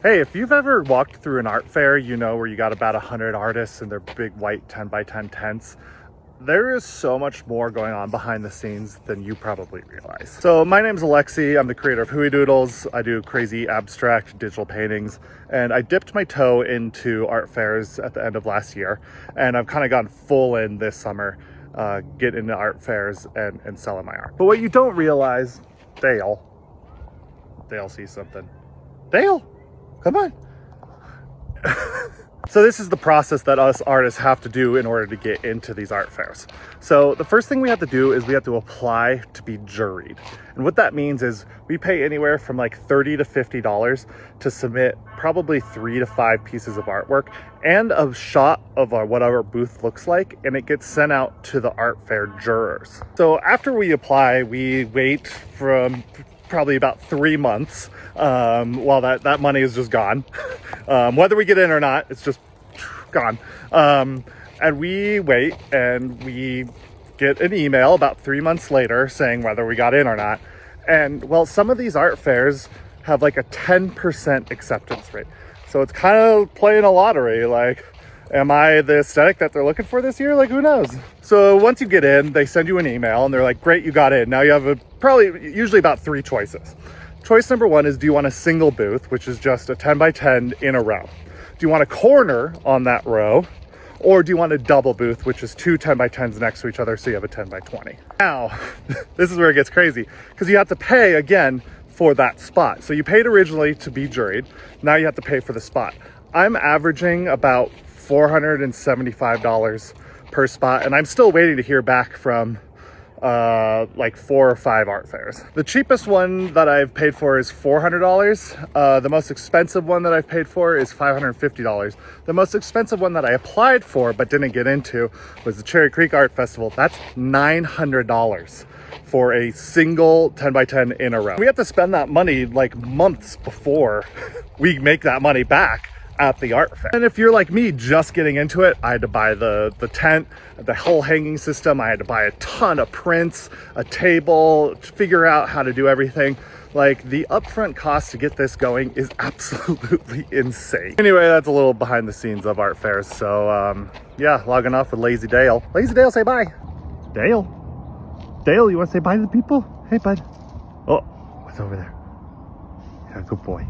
Hey, if you've ever walked through an art fair, you know, where you got about 100 artists and their big white 10 by 10 tents, there is so much more going on behind the scenes than you probably realize. So my name's Alexi. I'm the creator of Hooey Doodles. I do crazy abstract digital paintings, and I dipped my toe into art fairs at the end of last year, and I've kind of gone full in this summer, get into art fairs and selling my art. But what you don't realize, Dale sees something. Dale, come on. So this is the process that us artists have to do in order to get into these art fairs. So the first thing we have to do is we have to apply to be juried. And what that means is we pay anywhere from like $30 to $50 to submit probably 3 to 5 pieces of artwork and a shot of what our booth looks like, and it gets sent out to the art fair jurors. So after we apply, we wait from probably about 3 months while that money is just gone. Whether we get in or not, it's just gone. And we wait and we get an email about 3 months later saying whether we got in or not. And well, some of these art fairs have like a 10% acceptance rate. So it's kind of playing a lottery. Like, am I the aesthetic that they're looking for this year? Like, who knows? So once you get in, they send you an email and they're like, great, you got in. Now you have usually about 3 choices. Choice number 1 is, do you want a single booth, which is just a 10 by 10 in a row? Do you want a corner on that row? Or do you want a double booth, which is 2 10 by 10s next to each other, so you have a 10 by 20? Now, this is where it gets crazy, because you have to pay again for that spot. So you paid originally to be juried. Now you have to pay for the spot. I'm averaging about $475 per spot, and I'm still waiting to hear back from like 4 or 5 art fairs. The cheapest one that I've paid for is $400. The most expensive one that I've paid for is $550. The most expensive one that I applied for but didn't get into was the Cherry Creek Art Festival. That's $900 for a single 10 by 10 in a row. We have to spend that money like months before we make that money back at the art fair. And if you're like me, just getting into it, I had to buy the tent, the whole hanging system. I had to buy a ton of prints, a table, to figure out how to do everything. Like, the upfront cost to get this going is absolutely insane. Anyway, that's a little behind the scenes of art fairs. So yeah, logging off with Lazy Dale. Lazy Dale, say bye. Dale, you want to say bye to the people? Hey, bud. Oh, what's over there? Yeah, good boy.